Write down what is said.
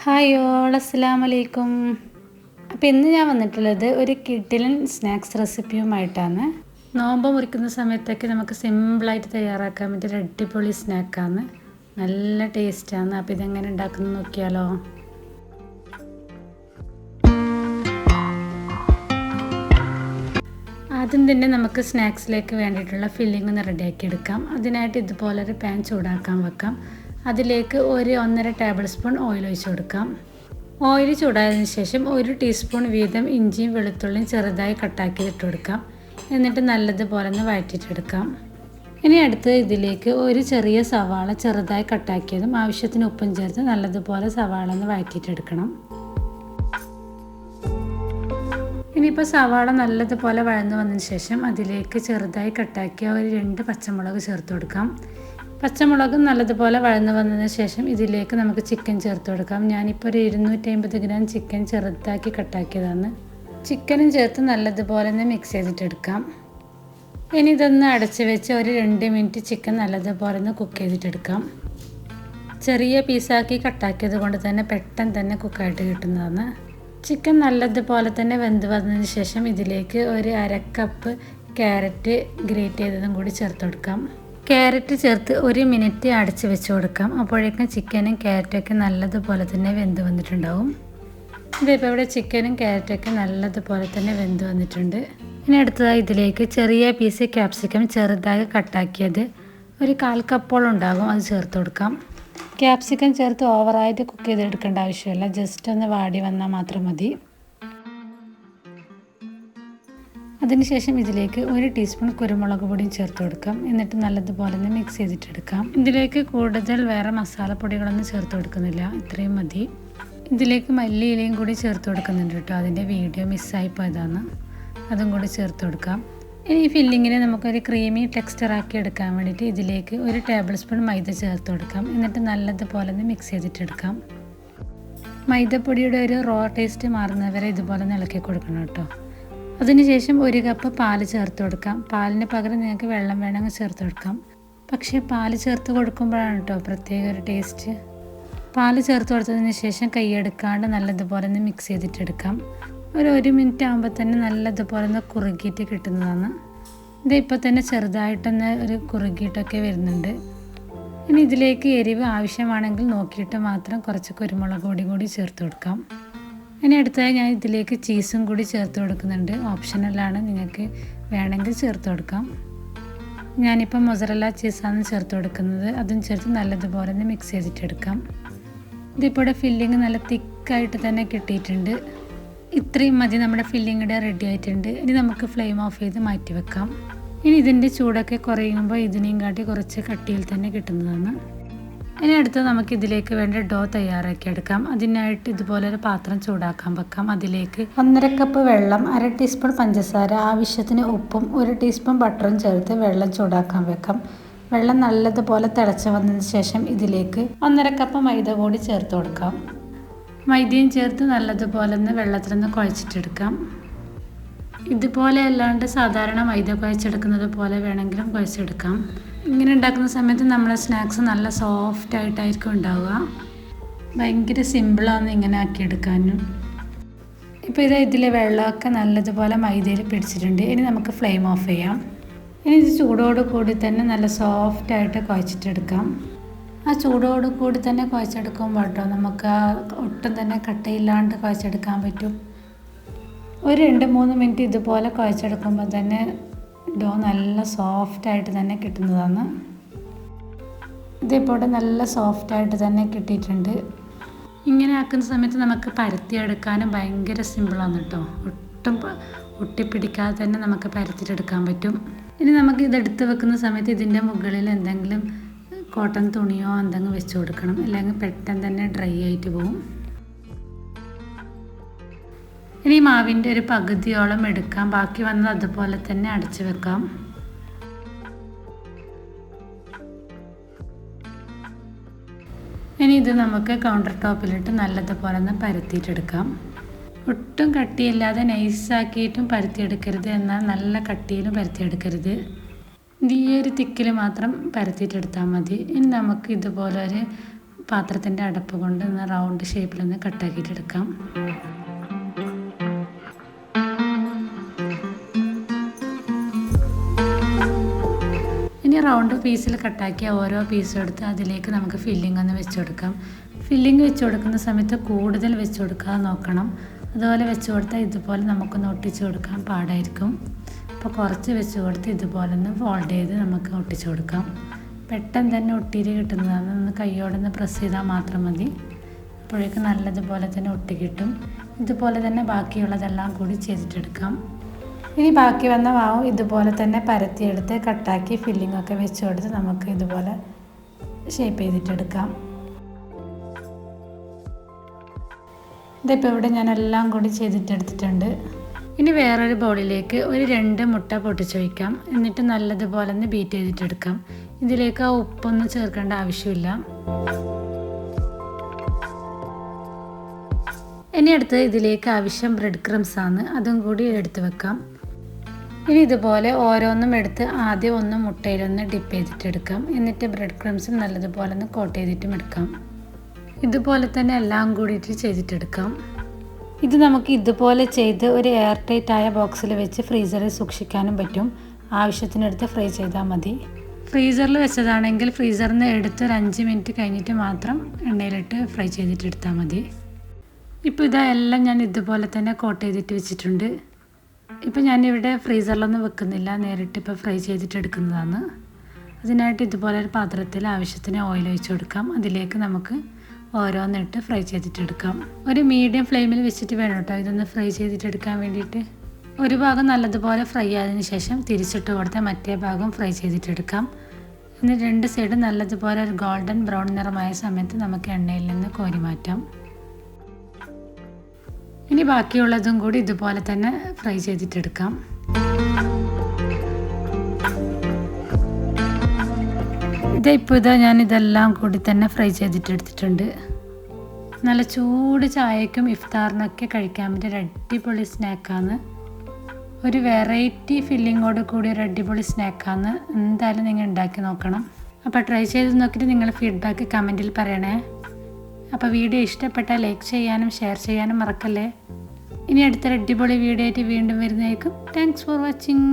Hi all, അസ്സലാമു അലൈക്കും. അപ്പോൾ ഇന്ന് ഞാൻ വന്നിട്ടുള്ളത് ഒരു കിഡിലൻ സ്നാക്സ് റെസിപ്പിയുമായിട്ടാണ്. നോമ്പ് മുറിക്കുന്ന സമയത്തൊക്കെ നമുക്ക് സിമ്പിളായിട്ട് തയ്യാറാക്കാൻ പറ്റിയ അടിപൊളി സ്നാക്കാണ്. നല്ല ടേസ്റ്റാണ്. അപ്പോൾ ഇതെങ്ങനെ ഉണ്ടാക്കുന്നത് നോക്കിയാലോ. ആദ്യം തന്നെ നമുക്ക് സ്നാക്സിലേക്ക് വേണ്ടിയിട്ടുള്ള ഫില്ലിംഗ് ഒന്ന് റെഡിയാക്കി എടുക്കാം. അതിനായിട്ട് ഇതുപോലൊരു പാൻ ചൂടാക്കാൻ വെക്കാം. അതിലേക്ക് 1-1.5 ടേബിൾ സ്പൂൺ ഓയിൽ ഒഴിച്ച് കൊടുക്കാം. ഓയിൽ ചൂടായതിനു ശേഷം 1 ടീസ്പൂൺ വീതം ഇഞ്ചിയും വെളുത്തുള്ളിയും ചെറുതായി കട്ടാക്കി ഇട്ട് കൊടുക്കാം. എന്നിട്ട് നല്ലതുപോലെ ഒന്ന് വഴറ്റിയിട്ടെടുക്കാം. ഇനി അടുത്ത് ഇതിലേക്ക് ഒരു ചെറിയ സവാള ചെറുതായി കട്ടാക്കിയതും ആവശ്യത്തിന് ഉപ്പും ചേർത്ത് നല്ലതുപോലെ സവാള ഒന്ന് വഴറ്റിയിട്ടെടുക്കണം. ഇനിയിപ്പോൾ സവാള നല്ലതുപോലെ വഴന്നു വന്നതിന് ശേഷം അതിലേക്ക് ചെറുതായി കട്ടാക്കിയ 2 പച്ചമുളക് ചേർത്ത് കൊടുക്കാം. പച്ചമുളക് നല്ലതുപോലെ വഴന്നു വന്നതിന് ശേഷം ഇതിലേക്ക് നമുക്ക് ചിക്കൻ ചേർത്ത് കൊടുക്കാം. ഞാനിപ്പോൾ 250 ഗ്രാം ചിക്കൻ ചെറുതാക്കി കട്ടാക്കിയതാണ്. ചിക്കനും ചേർത്ത് നല്ലതുപോലെ ഒന്ന് മിക്സ് ചെയ്തിട്ടെടുക്കാം. ഇനി ഇതൊന്ന് അടച്ച് വെച്ച് 2 മിനിറ്റ് ചിക്കൻ നല്ലതുപോലെ ഒന്ന് കുക്ക് ചെയ്തിട്ടെടുക്കാം. ചെറിയ പീസാക്കി കട്ടാക്കിയത് കൊണ്ട് തന്നെ പെട്ടെന്ന് തന്നെ കുക്കായിട്ട് കിട്ടുന്നതാണ്. ചിക്കൻ നല്ലതുപോലെ തന്നെ വെന്ത് വന്നതിന് ശേഷം ഇതിലേക്ക് 1/2 കപ്പ് ക്യാരറ്റ് ഗ്രേറ്റ് ചെയ്തതും കൂടി ചേർത്ത് കൊടുക്കാം. ക്യാരറ്റ് ചേർത്ത് 1 മിനിറ്റ് അടച്ച് വെച്ച് കൊടുക്കാം. അപ്പോഴേക്കും ചിക്കനും ക്യാരറ്റൊക്കെ നല്ലതുപോലെ തന്നെ വെന്ത് വന്നിട്ടുണ്ടാവും. ഇതിപ്പോൾ ഇവിടെ ചിക്കനും ക്യാരറ്റൊക്കെ നല്ലതുപോലെ തന്നെ വെന്ത് വന്നിട്ടുണ്ട്. ഇനി അടുത്തതായി ഇതിലേക്ക് ചെറിയ പീസ് ക്യാപ്സിക്കം ചെറുതായി കട്ടാക്കിയത് 1/4 കപ്പോളം ഉണ്ടാകും, അത് ചേർത്ത് കൊടുക്കാം. ക്യാപ്സിക്കം ചേർത്ത് ഓവറായിട്ട് കുക്ക് ചെയ്തെടുക്കേണ്ട ആവശ്യമില്ല, ജസ്റ്റ് ഒന്ന് വാടി വന്നാൽ മാത്രം മതി. അതിനുശേഷം ഇതിലേക്ക് 1 ടീസ്പൂൺ കുരുമുളക് പൊടിയും ചേർത്ത് കൊടുക്കാം. എന്നിട്ട് നല്ലതുപോലെ ഒന്ന് മിക്സ് ചെയ്തിട്ടെടുക്കാം. ഇതിലേക്ക് കൂടുതൽ വേറെ മസാലപ്പൊടികളൊന്നും ചേർത്ത് കൊടുക്കുന്നില്ല, ഇത്രയും മതി. ഇതിലേക്ക് മല്ലിയിലയും കൂടി ചേർത്ത് കൊടുക്കുന്നുണ്ട് കേട്ടോ, അതിൻ്റെ വീഡിയോ മിസ്സായി പോയതാണ്, അതും കൂടി ചേർത്ത് കൊടുക്കാം. ഇനി ഈ ഫില്ലിങ്ങിനെ നമുക്കൊരു ക്രീമി ടെക്സ്ചറാക്കി എടുക്കാൻ വേണ്ടിയിട്ട് ഇതിലേക്ക് 1 ടേബിൾ സ്പൂൺ മൈദ ചേർത്ത് കൊടുക്കാം. എന്നിട്ട് നല്ലതുപോലെ ഒന്ന് മിക്സ് ചെയ്തിട്ടെടുക്കാം. മൈദപ്പൊടിയുടെ ഒരു റോ ടേസ്റ്റ് മാറുന്നവരെ ഇതുപോലെ ഒന്ന് ഇളക്കി കൊടുക്കണം കേട്ടോ. അതിനുശേഷം 1 കപ്പ് പാല് ചേർത്ത് കൊടുക്കാം. പാലിന് പകരം നിങ്ങൾക്ക് വെള്ളം വേണമെങ്കിൽ ചേർത്ത് കൊടുക്കാം. പക്ഷേ പാല് ചേർത്ത് കൊടുക്കുമ്പോഴാണ് കേട്ടോ പ്രത്യേക ഒരു ടേസ്റ്റ്. പാല് ചേർത്ത് കൊടുത്തതിന് ശേഷം കൈയെടുക്കാണ്ട് നല്ലതുപോലെ ഒന്ന് മിക്സ് ചെയ്തിട്ടെടുക്കാം. 1 മിനിറ്റ് ആകുമ്പോൾ തന്നെ നല്ലതുപോലെ ഒന്ന് കുറുകിയിട്ട് കിട്ടുന്നതാണ്. ഇതിപ്പോൾ തന്നെ ചെറുതായിട്ടൊന്ന് ഒരു കുറുകിയിട്ടൊക്കെ വരുന്നുണ്ട്. ഇനി ഇതിലേക്ക് എരിവ് ആവശ്യമാണെങ്കിൽ നോക്കിയിട്ട് മാത്രം കുറച്ച് കുരുമുളക് പൊടി കൂടി ചേർത്ത് കൊടുക്കാം. ഇനി അടുത്തായി ഞാൻ ഇതിലേക്ക് ചീസും കൂടി ചേർത്ത് കൊടുക്കുന്നുണ്ട്. ഓപ്ഷണലാണ്, നിങ്ങൾക്ക് വേണമെങ്കിൽ ചേർത്ത് കൊടുക്കാം. ഞാനിപ്പോൾ മൊസറല്ല ചീസാണ് ചേർത്ത് കൊടുക്കുന്നത്. അതും ചേർത്ത് നല്ലതുപോലെ ഒന്ന് മിക്സ് ചെയ്തിട്ടെടുക്കാം. ഇതിപ്പോൾ ഫില്ലിങ് നല്ല തിക്കായിട്ട് തന്നെ കിട്ടിയിട്ടുണ്ട്. ഇത്രയും മതി, നമ്മുടെ ഫില്ലിങ് ഇവിടെ റെഡി ആയിട്ടുണ്ട്. ഇനി നമുക്ക് ഫ്ലെയിം ഓഫ് ചെയ്ത് മാറ്റി വെക്കാം. ഇനി ഇതിൻ്റെ ചൂടൊക്കെ കുറയുമ്പോൾ ഇതിനെയും കാട്ടി കുറച്ച് കട്ടിയിൽ തന്നെ കിട്ടുന്നതാണ്. ഇനി അടുത്ത് നമുക്ക് ഇതിലേക്ക് വേണ്ട ഡോ തയ്യാറാക്കി എടുക്കാം. അതിനായിട്ട് ഇതുപോലൊരു പാത്രം ചൂടാക്കാൻ വെക്കാം. അതിലേക്ക് 1.5 കപ്പ് വെള്ളം, 1/2 ടീസ്പൂൺ പഞ്ചസാര, ആവശ്യത്തിന് ഉപ്പും 1 ടീസ്പൂൺ ബട്ടറും ചേർത്ത് വെള്ളം ചൂടാക്കാൻ വെക്കാം. വെള്ളം നല്ലതുപോലെ തിളച്ച് വന്നതിന് ശേഷം ഇതിലേക്ക് 1.5 കപ്പ് മൈദ കൂടി ചേർത്ത് കൊടുക്കാം. മൈദയും ചേർത്ത് നല്ലതുപോലെ ഒന്ന് വെള്ളത്തിൽ നിന്ന് കുഴച്ചിട്ടെടുക്കാം. ഇതുപോലെ അല്ലാണ്ട് സാധാരണ മൈദ കുഴച്ചെടുക്കുന്നത് പോലെ വേണമെങ്കിലും കുഴച്ചെടുക്കാം. ഇങ്ങനെ ഉണ്ടാക്കുന്ന സമയത്ത് നമ്മുടെ സ്നാക്സ് നല്ല സോഫ്റ്റ് ആയിട്ടായിരിക്കും ഉണ്ടാവുക. ഭയങ്കര സിമ്പിളാണ് ഇങ്ങനെ ആക്കിയെടുക്കാനും. ഇപ്പോൾ ഇതിലെ വെള്ളമൊക്കെ നല്ലതുപോലെ മൈദയിൽ പിടിച്ചിട്ടുണ്ട്. ഇനി നമുക്ക് ഫ്ലെയിം ഓഫ് ചെയ്യാം. ഇനി ഇത് ചൂടോട് കൂടി തന്നെ നല്ല സോഫ്റ്റായിട്ട് കുഴച്ചിട്ടെടുക്കാം. ആ ചൂടോട് കൂടി തന്നെ കുഴച്ചെടുക്കുമ്പോൾ കേട്ടോ നമുക്ക് ഒട്ടും തന്നെ കട്ടയില്ലാണ്ട് കുഴച്ചെടുക്കാൻ പറ്റും. 2-3 മിനിറ്റ് ഇതുപോലെ കുഴച്ചെടുക്കുമ്പോൾ തന്നെ ഡോ നല്ല സോഫ്റ്റായിട്ട് തന്നെ കിട്ടുന്നതാണ്. ഇതിപ്പോൾ നല്ല സോഫ്റ്റായിട്ട് തന്നെ കിട്ടിയിട്ടുണ്ട്. ഇങ്ങനെ ആക്കുന്ന സമയത്ത് നമുക്ക് പരത്തിയെടുക്കാനും ഭയങ്കര സിമ്പിളാണ് കേട്ടോ. ഒട്ടും ഒട്ടിപ്പിടിക്കാതെ തന്നെ നമുക്ക് പരത്തിയിട്ടെടുക്കാൻ പറ്റും. ഇനി നമുക്ക് ഇതെടുത്ത് വെക്കുന്ന സമയത്ത് ഇതിൻ്റെ മുകളിൽ എന്തെങ്കിലും കോട്ടൺ തുണിയോ എന്തെങ്കിലും വെച്ച് കൊടുക്കണം, അല്ലെങ്കിൽ പെട്ടെന്ന് തന്നെ ഡ്രൈ ആയിട്ട് പോകും. ഇനി മാവിൻ്റെ ഒരു പകുതിയോളം എടുക്കാം. ബാക്കി വന്നത് അതുപോലെ തന്നെ അടച്ചു വെക്കാം. ഇനി ഇത് നമുക്ക് കൗണ്ടർ ടോപ്പിലിട്ട് നല്ലതുപോലെ ഒന്ന് പരത്തിയിട്ടെടുക്കാം. ഒട്ടും കട്ടിയില്ലാതെ നൈസാക്കിയിട്ടും പരത്തിയെടുക്കരുത്, എന്നാൽ നല്ല കട്ടിയിലും പരത്തിയെടുക്കരുത്. ഈ ഒരു തിക്കിൽ മാത്രം പരത്തിയിട്ടെടുത്താൽ മതി. ഇനി നമുക്ക് ഇതുപോലെ ഒരു പാത്രത്തിൻ്റെ അടപ്പ് കൊണ്ട് ഒന്ന് റൗണ്ട് ഷേപ്പിലൊന്ന് കട്ടാക്കിയിട്ടെടുക്കാം. ഇനി റൗണ്ട് പീസിൽ കട്ടാക്കിയ ഓരോ പീസും എടുത്ത് അതിലേക്ക് നമുക്ക് ഫില്ലിംഗ് ഒന്ന് വെച്ച് കൊടുക്കാം. ഫില്ലിംഗ് വെച്ച് കൊടുക്കുന്ന സമയത്ത് കൂടുതൽ വെച്ച് കൊടുക്കാതെ നോക്കണം. അതുപോലെ വെച്ച് കൊടുത്താൽ ഇതുപോലെ നമുക്കൊന്ന് ഒട്ടിച്ച് കൊടുക്കാൻ പാടായിരിക്കും. അപ്പോൾ കുറച്ച് വെച്ച് കൊടുത്ത് ഇതുപോലെ ഒന്ന് ഫോൾഡ് ചെയ്ത് നമുക്ക് ഒട്ടിച്ച് കൊടുക്കാം. പെട്ടെന്ന് തന്നെ ഒട്ടിയിട്ട് കിട്ടുന്നതാണ്. ഒന്ന് കൈയോടൊന്ന് പ്രസ് ചെയ്താൽ മാത്രം മതി. അപ്പോഴേക്കും നല്ലതുപോലെ തന്നെ ഒട്ടി കിട്ടും. ഇതുപോലെ തന്നെ ബാക്കിയുള്ളതെല്ലാം കൂടി ചെയ്തിട്ടെടുക്കാം. ഇനി ബാക്കി വന്ന മാവും ഇതുപോലെ തന്നെ പരത്തിയെടുത്ത് കട്ടാക്കി ഫില്ലിംഗ് ഒക്കെ വെച്ച് കൊടുത്ത് നമുക്ക് ഇതുപോലെ ഷേപ്പ് ചെയ്തിട്ടെടുക്കാം. ഇതിപ്പോൾ ഇവിടെ ഞാൻ എല്ലാം കൂടി ചെയ്തിട്ടെടുത്തിട്ടുണ്ട്. ഇനി വേറൊരു ബൗളിലേക്ക് ഒരു 2 മുട്ട പൊട്ടിച്ച് വയ്ക്കാം. എന്നിട്ട് നല്ലതുപോലെ ഒന്ന് ബീറ്റ് ചെയ്തിട്ടെടുക്കാം. ഇതിലേക്ക് ആ ഉപ്പൊന്നും ചേർക്കേണ്ട ആവശ്യമില്ല. ഇനി അടുത്ത് ഇതിലേക്ക് ആവശ്യം ബ്രെഡ് ക്രംസ് ആണ്. അതും കൂടി എടുത്ത് വെക്കാം. ഇനി ഇതുപോലെ ഓരോന്നും എടുത്ത് ആദ്യം ഒന്ന് മുട്ടയിലൊന്ന് ഡിപ്പ് ചെയ്തിട്ടെടുക്കാം. എന്നിട്ട് ബ്രെഡ് ക്രംസും നല്ലതുപോലെ ഒന്ന് കോട്ട് ചെയ്തിട്ടും എടുക്കാം. ഇതുപോലെ തന്നെ എല്ലാം കൂടിയിട്ട് ചെയ്തിട്ടെടുക്കാം. ഇത് നമുക്ക് ഇതുപോലെ ചെയ്ത് ഒരു എയർ ടൈറ്റ് ആയ ബോക്സിൽ വെച്ച് ഫ്രീസറിൽ സൂക്ഷിക്കാനും പറ്റും. ആവശ്യത്തിനെടുത്ത് ഫ്രൈ ചെയ്താൽ മതി. ഫ്രീസറിൽ വെച്ചതാണെങ്കിൽ ഫ്രീസറിൽ നിന്ന് എടുത്ത് ഒരു 5 മിനിറ്റ് കഴിഞ്ഞിട്ട് മാത്രം എണ്ണയിലിട്ട് ഫ്രൈ ചെയ്തിട്ടെടുത്താൽ മതി. ഇപ്പോൾ ഇതെല്ലാം ഞാൻ ഇതുപോലെ തന്നെ കോട്ട് ചെയ്തിട്ട് വെച്ചിട്ടുണ്ട്. ഇപ്പോൾ ഞാനിവിടെ ഫ്രീസറിലൊന്നും വെക്കുന്നില്ല, നേരിട്ട് ഇപ്പോൾ ഫ്രൈ ചെയ്തിട്ടെടുക്കുന്നതാണ്. അതിനായിട്ട് ഇതുപോലെ ഒരു പാത്രത്തിൽ ആവശ്യത്തിന് ഓയിൽ ഒഴിച്ച് കൊടുക്കാം. അതിലേക്ക് നമുക്ക് ഓരോന്നിട്ട് ഫ്രൈ ചെയ്തിട്ടെടുക്കാം. ഒരു മീഡിയം ഫ്ലെയിമിൽ വെച്ചിട്ട് വേണം കേട്ടോ ഇതൊന്ന് ഫ്രൈ ചെയ്തിട്ടെടുക്കാൻ വേണ്ടിയിട്ട്. ഒരു ഭാഗം നല്ലതുപോലെ ഫ്രൈ ആയതിനു ശേഷം തിരിച്ചിട്ട് കൊടുത്ത് മറ്റേ ഭാഗം ഫ്രൈ ചെയ്തിട്ടെടുക്കാം. എന്നിട്ട് 2 സൈഡ് നല്ലതുപോലെ ഒരു ഗോൾഡൻ ബ്രൗൺ നിറമായ സമയത്ത് നമുക്ക് എണ്ണയിൽ നിന്ന് കോരി മാറ്റാം. ഇനി ബാക്കിയുള്ളതും കൂടി ഇതുപോലെ തന്നെ ഫ്രൈ ചെയ്തിട്ടെടുക്കാം. ഇപ്പോൾ ഞാൻ ഇതെല്ലാം കൂടി തന്നെ ഫ്രൈ ചെയ്തിട്ടെടുത്തിട്ടുണ്ട്. നല്ല ചൂട് ചായക്കും ഇഫ്താറിനൊക്കെ കഴിക്കാൻ പറ്റിയ ഒരു അടിപൊളി സ്നാക്കാണ്. ഒരു വെറൈറ്റി ഫില്ലിങ്ങോട് കൂടി ഒരു അടിപൊളി സ്നാക്കാണ്. എന്തായാലും നിങ്ങൾ ഉണ്ടാക്കി നോക്കണം. അപ്പോൾ ട്രൈ ചെയ്ത് നോക്കിയിട്ട് നിങ്ങളുടെ ഫീഡ്ബാക്ക് കമൻറ്റിൽ പറയണേ. അപ്പോൾ വീഡിയോ ഇഷ്ടപ്പെട്ടാൽ ലൈക്ക് ചെയ്യാനും ഷെയർ ചെയ്യാനും മറക്കല്ലേ. ഇനി അടുത്തൊരു അടിപൊളി വീഡിയോ ആയിട്ട് വീണ്ടും വരുന്നതായിരിക്കും. Thanks for watching.